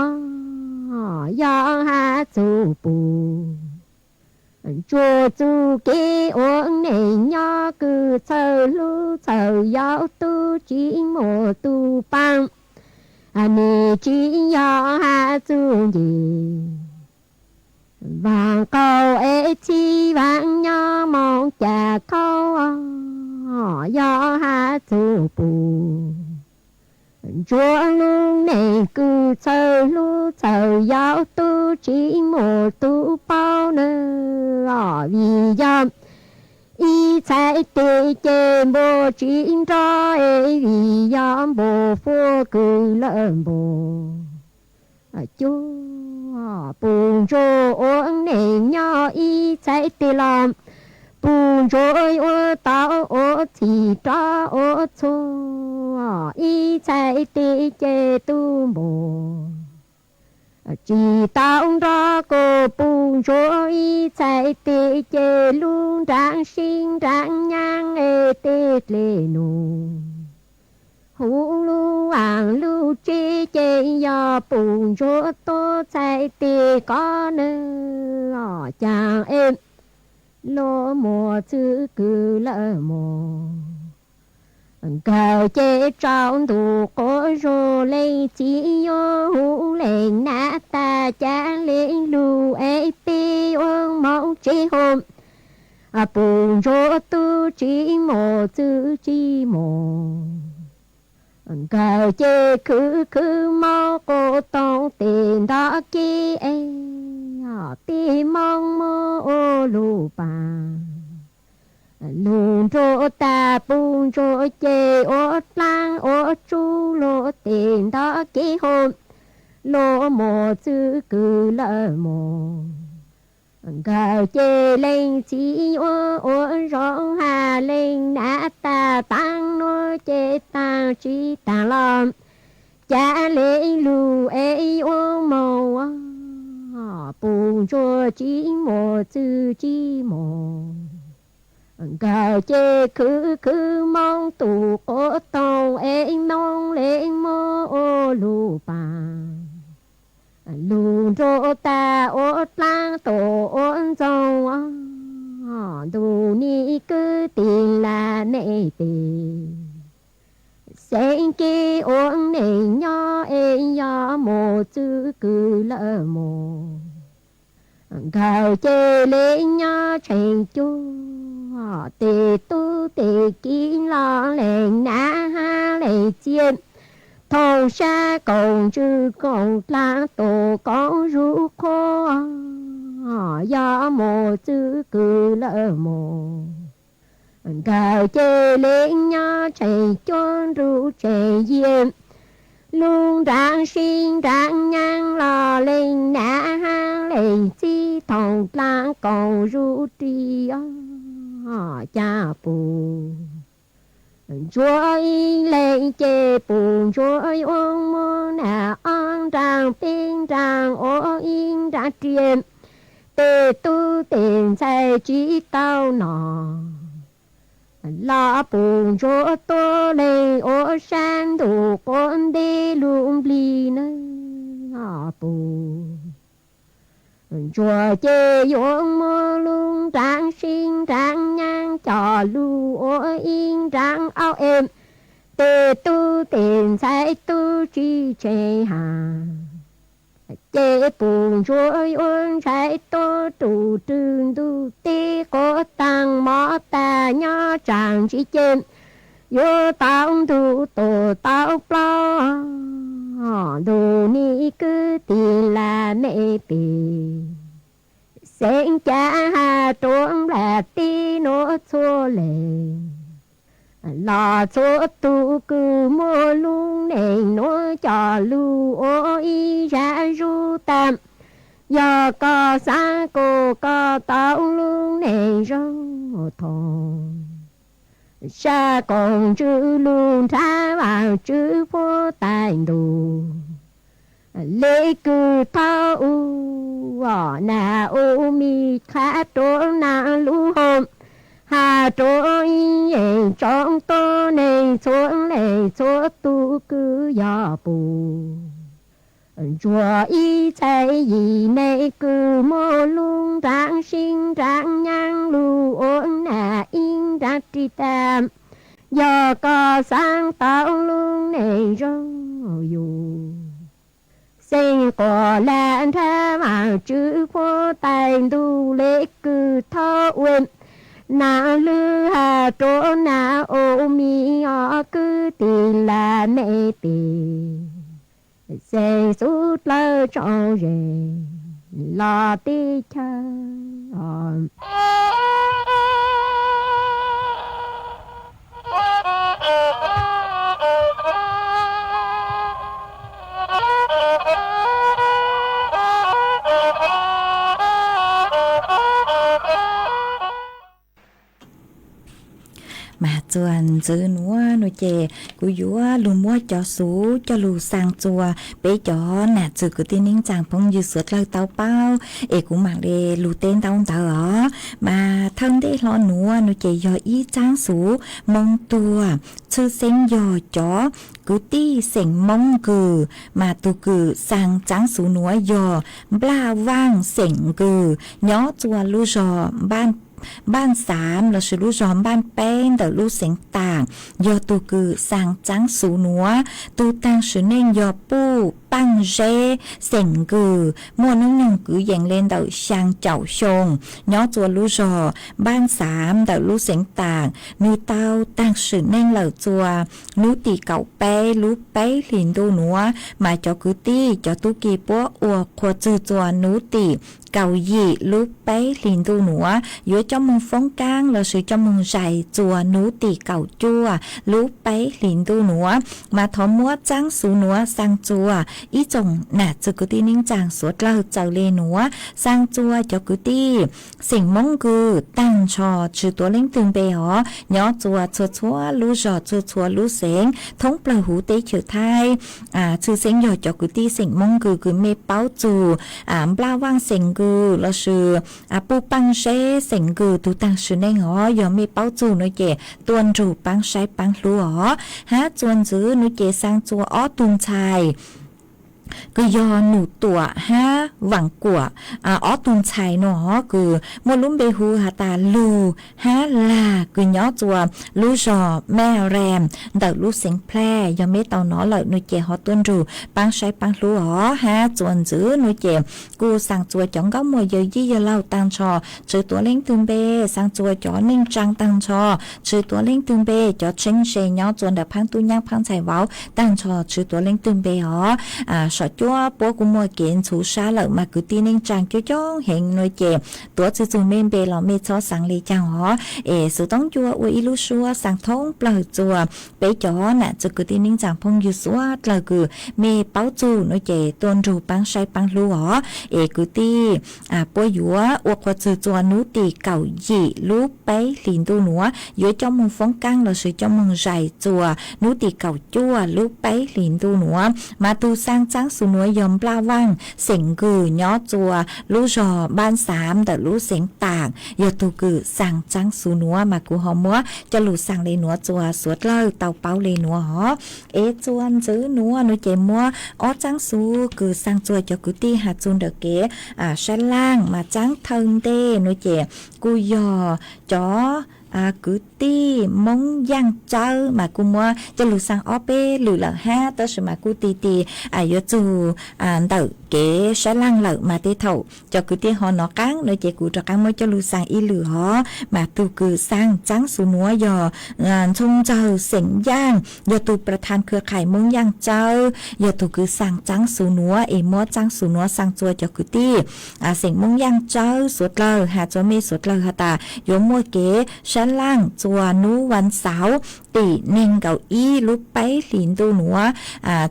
yo hạ dù bù chùa chú kê uống này nhỏ cứ chờ lưu chờ yo tu chi mô tu bằng anh chỉ yo hạ dù gì vàng cầu ế chi vàng nhỏ mong chả câu yo hạ dù bù chúa luôn này cứ chờ lưu chờ yo tu chỉ mô tu bao nữa vì do y chạy tê chê bồ chín cho ê vì do bồ phô cử lợn bồ chú bùn rô ôn này nhỏ y chạy tê làm bùn rô ô tao ô thì cho ô chô y chạy tê chê tu bồ chỉ tao ra cô bùn rồi chạy tê chê luôn rạng sinh rạng nhang ê tê lê nụ hú lu hoàng lu chê chê yo bùn rồi tô chạy tê có nơ chàng em lô mùa chữ cử lỡ mùa cầu chế trong thủ cổ rô lên chỉ yo hú lên nã ta cha lên lù ê pi ôn mong chế hôm bùn rô tu chỉ mô chữ chỉ mô cầu chế cứ mô cô tông tiền đó kia tìm mong mô ô lù bà lùn rô ta bùn rô chê ô lang ô chú lô tiền đó ký hôn lô mô chữ cử lỡ mô cầu chê lên chỉ ô ô rong hà lên nã ta tăng nô chê tăng chi tăng lòng cha lên lù ê ô mô bùn rô chỉ mô chữ chỉ mô cầu chê cứ mong tù cổ tông ê nông lên mô ô lù bà lù rô ta ô lang tổ ôn dòng đủ ni cứ tiền là nệ tì sen kê ôn nệ nhỏ ê nhỏ mô chữ cử lỡ mô cầu chê lên nhỏ chạy chú tê tu tê kín lo lệnh nã ha lệ chiên thầu xa cầu chư cầu la tổ con rú khô do mồ chư cử lỡ mồ cầu chê lên nhỏ chạy chôn rú chạy diêm luôn rạng sinh rạng nhang lo lên nã ha lệ chi thầu la cầu rú tri cha bù chúa y lên chê bùn chúa ôn mô nà on ràng tiên ràng ô yên ràng triền tê tu tiền chạy chỉ tao nọ la bùn chúa tô lên ô san đủ con đê luôn bì nơ bù chùa chê yuông mô luôn rạng sinh rạng nhang trò lưu ô yên rạng áo êm tê tu tiền sai tu chi chê hà chế bùn chuối uống trái tô tủ trừng tu tí có tăng mõ ta nhỏ chẳng chỉ trên vô tao tu tổ tao plo đồ ni cứ tiền là mẹ bì sen cha hà trốn là tí nó xô lệ lò số tu cứ mua luôn nền nó cho lưu ô y ra ru tam giờ có xa cô có tao luôn nền rau thòng xa còn chữ luôn thả vào chữ phố tài đồ lễ cứ thao u na ô mi khá trốn na lũ hôm hà trôi trong tô này xuống này số tu cứ gió bù chùa y chạy gì này cứ mô luôn rạng sinh rạng nhang lưu ổn nà in ra tri tam giờ có sáng tạo luôn này rồi dù sinh có làn tha mà chữ phố tài đu lễ cứ thọ uyên na lư hà trố na ô mi ở cứ tiền là mẹ tì sẽ sút lơ cho rề lo tí cha mà chuan giữ núa nuôi chè cú dúa lù mua cho sú cho lù sang chùa bé cho nà chữ cứ tin nín chàng phong như sượt lời tao bao ê cũng mang đi lù tên tao tao ở mà thân đi lo núa nuôi chè do ý trang sú mong tua chữ sen do chó cứ ti sen mong cừ mà tu cừ sang trang sú núa do bla vang sen cừ nhó chùa lù rò ban sám là sự lú giòm ban pen đỡ lú sén tàng do tu cử sang trắng sú núa tu tăng sự nên do pu băng rê sén cử mua nước nhung cứ dành lên đỡ sang chậu sông nhó chùa lú giò ban sám đỡ lú sén tàng nu tao tăng sự nên lở chùa nu tì cậu bé lú bé liền đô núa mà cho cứ ti cho tu kỳ bố ua khoa chư chùa nu tì cầu gì lúc bé liền tu nữa giữa trong mông phóng cang là sự trong mông dài chùa nú tì cầu chua lúc bé liền tu nữa mà thọ múa trắng sú nữa sang chùa ý chồng nà cho cứ ti nín chàng suốt lâu chờ lên nữa sang chùa cho cứ ti xỉn mông cừ tăng trò trừตัวlính tương bè họ nhỏ chùa chùa lú giò chùa lú sén thống bờ hú tế chữ thai chữ sén giò cho cứ ti xỉn mông cừ cứ mê báo chù bla vang xỉn cừ là sự pu băng xe sành cừ tu tăng sự nên họ giờ mi bao chu nói chè tuần rủ băng say băng lúa há tuần giữ nói chè sang chùa ó tuần chài cứ do nụ tủa ha vẳng của ó tuần chài nó cứ mua lúm bê hu hà ta lù ha là cứ nhỏ chùa lú giò mè rèm đợt lú sén phe do mấy tàu nó lợi nói chè họ tuần rủ băng say băng lúa ha tuần giữ nói chè cô sang chùa chọn có mùa giờ gì giờ lâu tăng trò chữ tuổi lính tương bê sang chùa chó ninh trang tăng trò chữ tuổi lính tương bê chó tranh xe nhỏ chùa đập phang tu nhang phang chài vào tăng trò chữ tuổi lính tương bê họ sợ chúa bố cũng mua kiện chủ xa lợi mà cứ tin ninh trang cho chó hiện nơi chè tuổi chữ chùa men bê lò mê cho sang lì trang họ sự tống chúa uy lu xua sang thống lời chùa bế chó nè chữ cứ tin ninh trang phong như xua lời cứ mê báo chù nơi chè tuần rù băng say băng lúa họ cứ ti bố dúa hoặc qua chữ chùa nú tì cầu dị lú bé liền tu nữa giữa trong mông phóng căng là sự trong mông dài chùa nú tì cầu chua lú bé liền tu nữa mà tu sang trắng su núa dòm bla vang sỉnh cừ nhỏ chùa lú giò ban sám đỡ lú sỉnh tảng giờ tu cừ sang trắng su núa mà của họ múa cho lú sang lên núa chùa suốt lâu tàu bao lên núa họ chuan giữ núa núi chè múa ó trắng su cừ sang chùa cho cứ ti hạt chun đỡ kế sa lang mà trắng thân tê nói chè cu giò chó cứ ti mong giang chơi mà cu mua cho lù sang ó bê lù là ha tớ sự mà cu ti giờ chu đỡ kế sẽ lăng lợ mà tê thầu cho cứ tê họ nó cắn nơi chế cụ cho cắn mới cho lưu sang y lửa họ mà tu cứ sang trắng số núa giờ chung chờ sỉnh giang giờ tuประธานเครือข่ายมุ้งย่างเจ้าgiờ tu cứ sang trắng số núa mua trắng số núa sang chùa cho cứ tê sỉnhมุ้งย่างเจ้าสุดเลยหาจะไม่สุดเลยค่ะตาโยมมัวเก๋ชั้นล่างจัวนู้วันเสาร์ตีเน่งเก่าอี้ลุกไปหลินตูหนัว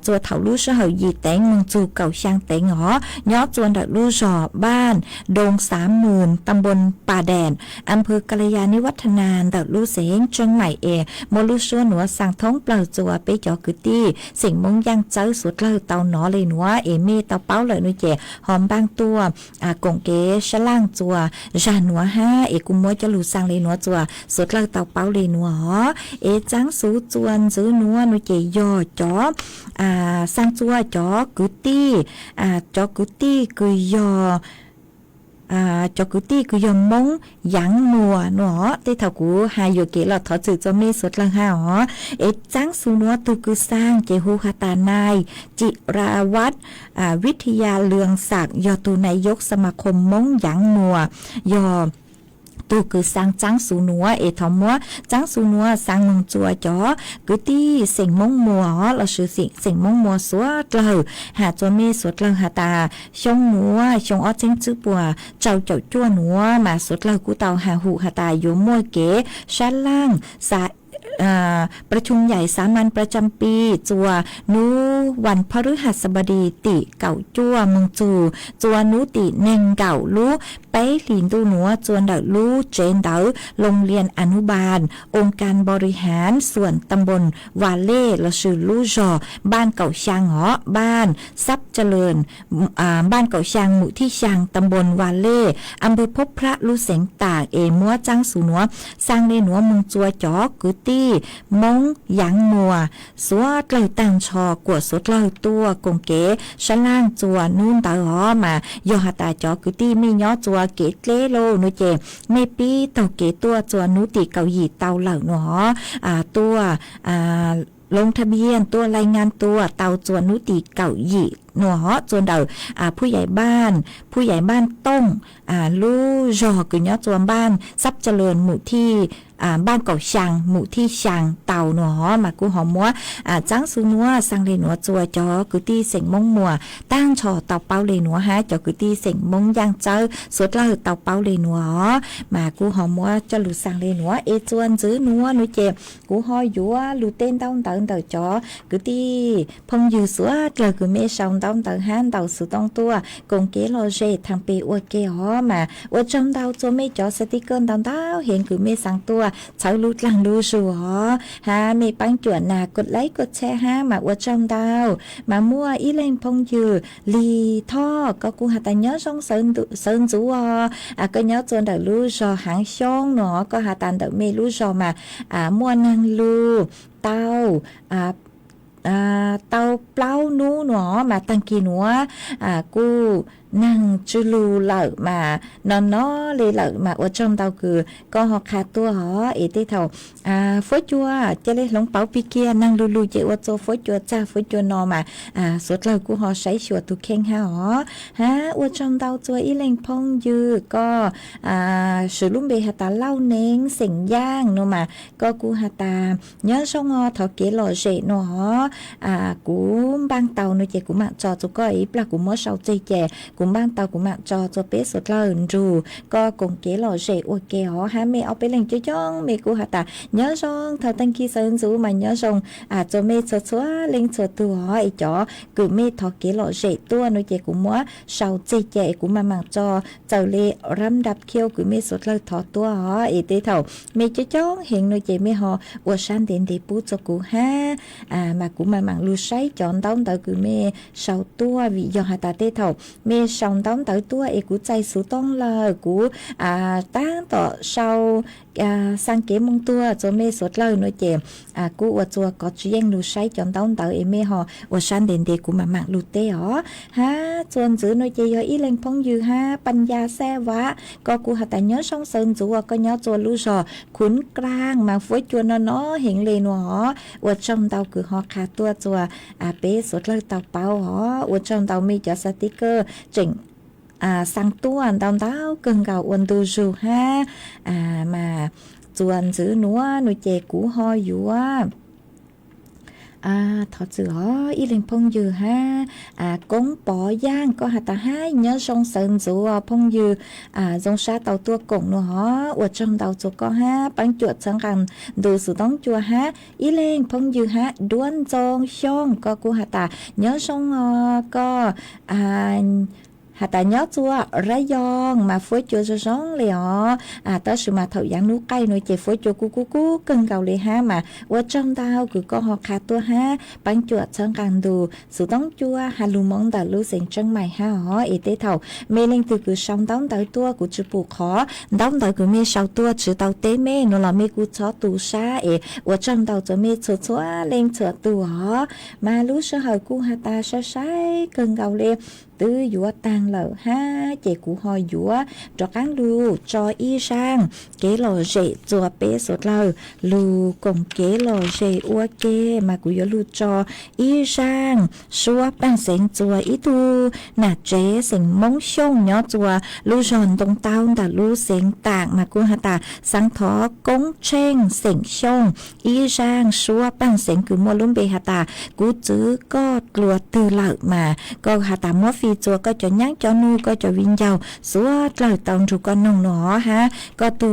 จัวเถาลู่เสาหยีแตงมึงจูเก่าช่างแตงหอยอดจวนดักลู่จอบ้านดง30,000ตำบลป่าแดนอำเภอกัลยาณิวัฒนาดักลู่เสงเชียงใหม่โมลู่ชัวหนัวสั่งท้องเปล่าจัวไปจอกุตี้สิ่งมงยังเจ้าสุดเลยเตาหนอเลยหนัวเมเตาเป้าเลยนุ่ยเจหอมบางตัวกงเก๋ชะล่างจัวจานหนัว5กุมมวยจะลู่สั่งเลยหนัวจัวสุดเลยเตาเป้าเลยหนัวจังสูจวนซื้อนัวนุ่ยเจยอจอsang chua chó cứ ti chó cứ ti cứ yò cho cứ ti cứ yò mông giảng mùa nó tê thảo cú hai giờ kể là thọ chữ cho mê suốt lần ha hó trắng su nó tu cứ sang chế hu hà tà naiจิราวัฒน์วิทยาเลืองศักดิ์ยอตูนายกสมาคมมงหยางมัวยอตูคือสร้างจังสูนัวทอมัวจังสูนัวสร้างมงจัวจ๋อคือที่เสียงมงมัวเราชื่อเสียงมงมัวสวดเลยหาจัวเมสวดเลยหาตาชงนัวชงอ้อเจงจื้อปัวเจ้าจั่วนัวมาสวดเลยกูเตาหาหูหาตาโยมัวเก๋ชั้นล่างสายประชุมใหญ่สามัญประจำปีจัวนูวันพฤหัสบดีติเก่าจั่วเมืองจัวนูติเน่งเก่ารู้ไปหลินตูหนัวจวนดารู้เจนเดาโรงเรียนอนุบาลองค์การบริหารส่วนตำบลวาเล่ละชื่อลู่จอบ้านเก่าช่างหอบ้านทรัพย์เจริญบ้านเก่าช่างหมู่ที่ช่างตำบลวาเล่อำเภอพบพระลู่เสงตากมัวจังสูหนัวสร้างในหนัวมึงจัวจ๋อกุตี้มงหยางมัวสวดเลยตังชอกวดสวดเลยตัวกงเก๋ชั้นล่างจัวนู่นตาหอมายอหาตาจ๋อกุตี้ไม่ย้อจัวเกตเลโลนุเจไม่ปีเต่าเกตัวจัวนุติเกาหยีเต่าเหล่าหนอตัวลงทะเบียนตัวรายงานตัวเต่าจวนนุติเก่าหยีหนัวฮอจวนเดาผู้ใหญ่บ้านต้งลู่จอกุญยอจวนบ้านทรัพย์เจริญหมู่ที่บ้านเก่าช่างหมู่ที่ช่างเต่าหนัวมากูหอมมัวจังสูนัวสังเลหนัวจัวจอกุตีเสียงมงมัวตั้งชอเต่าเป้าเลหนัวฮะจอกุตีเสียงมงย่างเจ้าสวดเล่าเต่าเป้าเลหนัวมากูหอมมัวจะหลุดสังเลหนัวจวนซื้อนัวนุเจ็บกูหอยยัวหลุดเต้นเต่าเต่าจอกุตีพงยืสวดเลยกูเมชองเต่าห้านเต่าสุต้องตัวกงเกลโลเจทางปีอวดเกหอมาอวดจอมเต่าจัวไม่จอสติกเกอร์เต่าเห็นกูเมสังตัวเช้าลุดหลังดูชัวฮะมีปังจวนนากดไลค์กดแชร์ฮะมาอวดจอมดาวมามั่วอีเล่งพงยือลีท่อก็กูหาแต่เนื้อช่องเซินจูก็เนื้อจวนเดลูจอหางช่องเนาะก็หาตันเดเมลูจอมามั่วนังลูเต้าเตาเปล่านู้หนอมาตังกีหนัวกูนั่งจูลูเหล่ามานอนน้อเลยเหล่ามาว่าจอมเตาคือก็หอกขาตัวหอที่เท่าฝอยจัวจะเลยหลงเป๋าปีเกียนั่งลูเจว่าโจฝอยจัวจ้าฝอยจัวนอมาสุดเลยกูหอใช้ชัวตุเข่งหอฮะว่าจอมเตาจัวอีเล่งพงยือก็สือลุ่มเบหตาเล่าเน้งเสียงย่างโนมาก็กูหาตาเนื้อช่องถอเกลอเจโนหอกูบางเตาโนเจกูมาจอจุก็อีปลากูมัวเสาเจเจกูบ้านเตากูมาจอตัวเป๊ะสุดเลยรูก็กงเก๋หล่อเจ๋อเก๋หอฮะเมเอาไปเล่นจ้องเมกูหาตาเนื้อช่องเธอตั้งขี้เซินซูมาเนื้อช่องจะเมชัวเล่นชัวตัวหอไอจ๋อกูเมทอเก๋หล่อเจ๋ตัวโนเจกูมัวเสาเจเจกูมามังจอเจ้าเล่รำดับเขี้ยวกูเมสุดเลยทอตัวหอไอเตเท่าเมจ้องเห็นโนเจเมหอวัวชันเด่นเดปูจกูฮะมากูมามังลูใช้จอนต้องเตอกูเมเสาตัววิยอหาตาเตเท่าเมชองต้องtới tuaกูใจสูต้องเลยกูตั้งต่อsau sang kế mong tua cho mê sốt lời nói chè cú ở chùa có chuyện lưu say chọn tao tao em mê họ ở san đền đề của mà mạng lưu tê ó ha chuan giữ nói chè ý lên phong dư haปัญญาแซ่วะก็กูหาแต่nhớ song sơn chùa có nhớ chùa lưu sòขุนกลางmà phối chùa nó hiện lên nó ở trong tao cứ họ khá tua chùa bế sốt lời tao bao họ ở trong tao mi cho sticker chỉnh sang tuần tao tao cần cầu uốn tu dù ha mà chuan giữ núa nuôi chè cũ hoi dúa thọ chữa y lên phong dư ha cống bỏ giang có hạt ta hai nhớ sông sơn dụ phong dư dòng sa tàu tua cổng nữa hó ở trong tàu chỗ có ha bắn chuột sang gần đủ sự đóng chùa ha y lên phong dư ha đuôn dòng sông có của hạt ta nhớ sông có hạt ta nhớ chua rái giòn mà phối chua cho sống liền tới sự mà thầu giảng nú cây nuôi chè phối chua cú cưng cầu liền ha mà ở trong tao cứ có họ khát tua ha bánh chuột sang càng đủ sự đóng chua hà lu mong tao lu sinh chân mày ha họ ý tế thầu mê lên từ cứ xong đóng tới tua của chữ bù khó đóng tới cứ mê sau tua chữ tao tế mê nó là mê cú chó tù sa ở trong tao cho mê chua chua lên chua tù họ mà lu sơ hở cú hạt ta sa sái cưng cầu liền tư dúa tang lợ ha chè cú hoi dúa cho cán lu cho y sang kế lò rễ chùa bé sốt lợ lu cùng kế lò rễ ua kê mà cú yo lu cho y sang xua ban sen chùa y tu nà chế sen mong sông nhỏ chùa lu giòn tông tao ta lu sen tạng mà cú ha ta sáng thó cống chen sen sông y sang xua ban sen cứ mua luôn bê ha ta cú chữ có lùa từ lợ mà có ha ta mua phi chùa có cho nhắc cho nuôi có cho viên giàu số lời tông rồi con nông nó ha có tu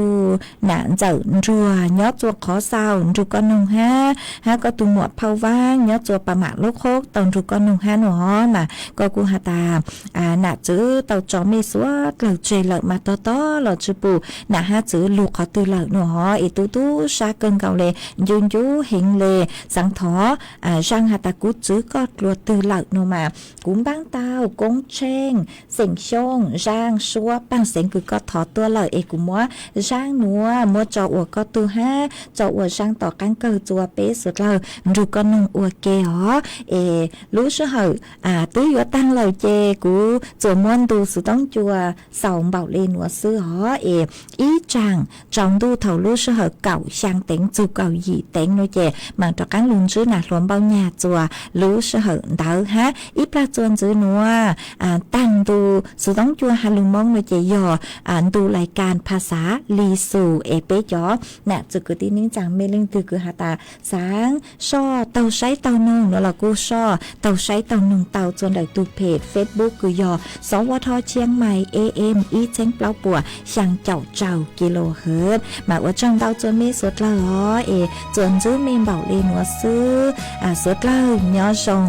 nạn dở rùa nhớ chùa khó sao rồi con nông ha có tu một phao vang nhớ chùa bà mạng lúc khóc tông rồi con nông ha nó mà có cu hà ta nạ chữ tàu chó mê số lời chơi lợi mà to lời chữ bù nạ ha chữ luộc khó từ lợi nó ý tú sa cơn cầu lệ dương chú hiện lệ sáng thó răng hà ta cú chữ có luộc từ lợi nó mà cũng bán tao cũng chen sỉnh sông rang xua bằng sỉnh cứ có thọ tua lợi ấy cũng mua rang núa mua cho ủa có tu ha cho ủa rang tỏ căng cơ chùa bé sụt lờ rồi con nông ủa kê hó lú sơ hở tứ ủa tăng lời chê của chùa muôn tu sự tông chùa sòng bảo lên ủa sư hó ý chàng trong tu thầu lú sơ hở cậu sang tính chùa cậu gì tính nói chê mà cho căng luôn chứ nạt luôn bao nhà chùa lú sơ hở đỡ ha ít là chuan chữ núa tăng tu sự đóng chua hà lùng mong nói chạy dò tu lạiการภาษาลีสูเป๊จ๋อน่ะจะคือที่นิ่งจังเมลิงตือคือหาตาสางช่อเตาใช้เตานงเนาะล่ะกูช่อเตาใช้เตานงเตาจนได้ตูเพจ Facebook คือยอสวทเชียงใหม่ AM อีเจ้งเปล่าปัวช่างเจ้ากิโลเฮิรตซ์มาว่าจังเตาจนเมสดละจนจื้อเมมเบาเลนว่าซื้อสดละย่อชง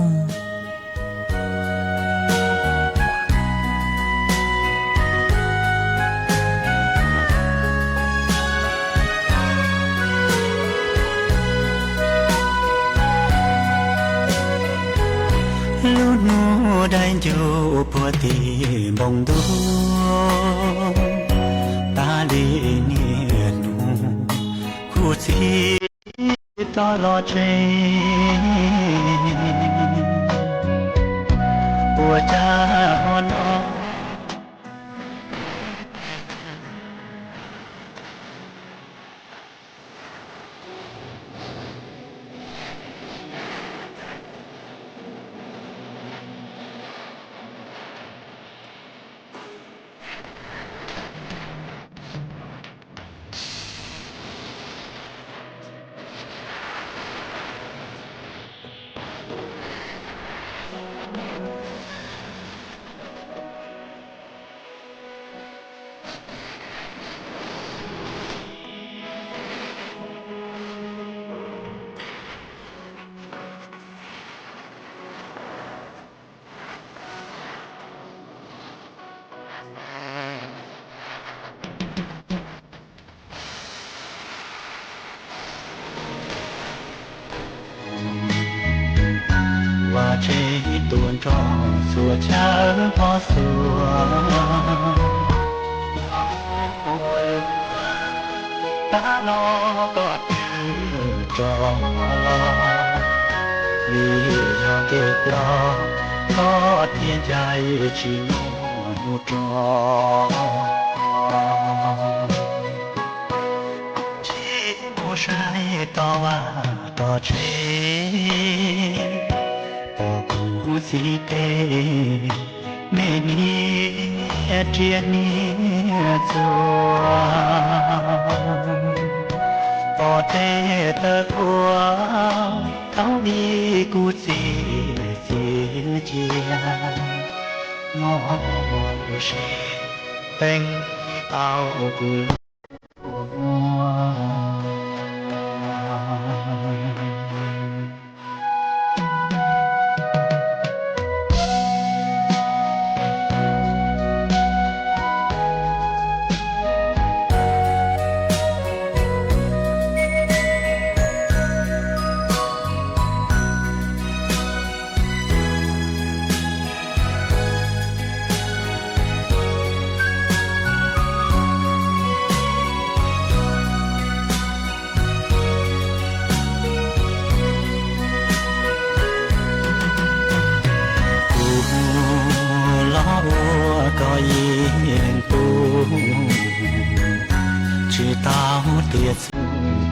ลูนูได้อยู่พัวตีบงดูตาลีเนียนูคู่ชีตลอดเชปัวจ้าฮอนอว่าเชตัวจอสัวช้าพอสัว ta lo có từ cho lo vì cho kịp lo có thiên trai chỉ một trò chỉ một sai to và to chế to cũng chỉ tê mẹ ni chia ni chùa bỏ thế tơ của thấu đi cu chỉ chia chia ngõ sẽ bên tao cứ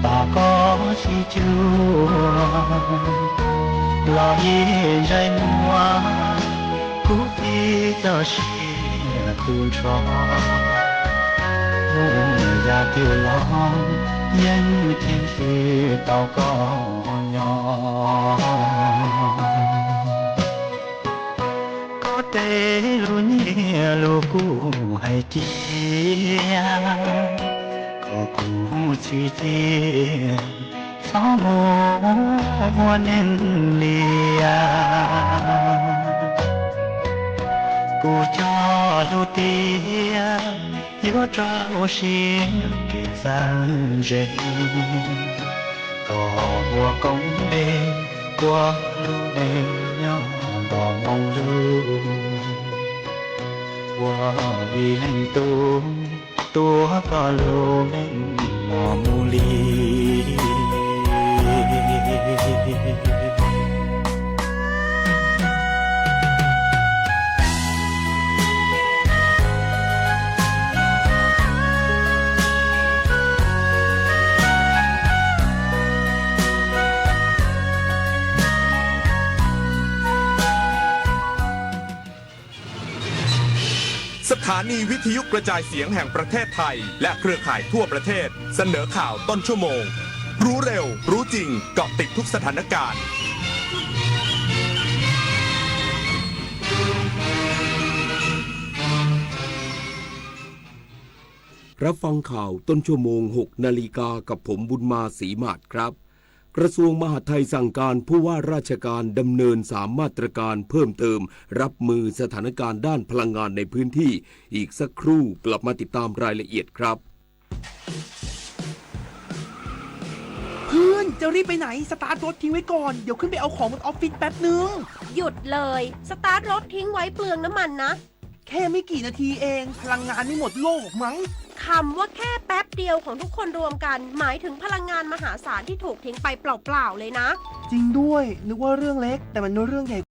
ta có chi chúa lo yên dây mua cú đi cho chi tuôn cho ra tiêu lo nhân thiên phi tao có nhỏ có thể luôn nhẹ lu cũ hay chia có cũng chỉ tiền sao mua nên lia cô cho lu tia yêu trao xin kỳ gian dễ có mùa công đê qua lu đê nhau bỏ mong lưu qua vì hành tu tua có lô men mò mù lyสถานีวิทยุกระจายเสียงแห่งประเทศไทยและเครือข่ายทั่วประเทศเสนอข่าวต้นชั่วโมงรู้เร็วรู้จริงเกาะติดทุกสถานการณ์รับฟังข่าวต้นชั่วโมง 6 นาฬิกากับผมบุญมาศรีมาศครับกระทรวงมหาดไทยสั่งการผู้ว่าราชการดำเนิน3 มาตรการเพิ่มเติมรับมือสถานการณ์ด้านพลังงานในพื้นที่อีกสักครู่กลับมาติดตามรายละเอียดครับเพื่อนจะรีบไปไหนสตาร์ทรถทิ้งไว้ก่อนเดี๋ยวขึ้นไปเอาของบนออฟฟิศแป๊บนึงหยุดเลยสตาร์ทรถทิ้งไว้เปลืองน้ำมันนะแค่ไม่กี่นาทีเองพลังงานไม่หมดโลกมั้งคำว่าแค่แป๊บเดียวของทุกคนรวมกันหมายถึงพลังงานมหาศาลที่ถูกทิ้งไปเปล่าๆเลยนะจริงด้วยนึกว่าเรื่องเล็กแต่มันเรื่องใหญ่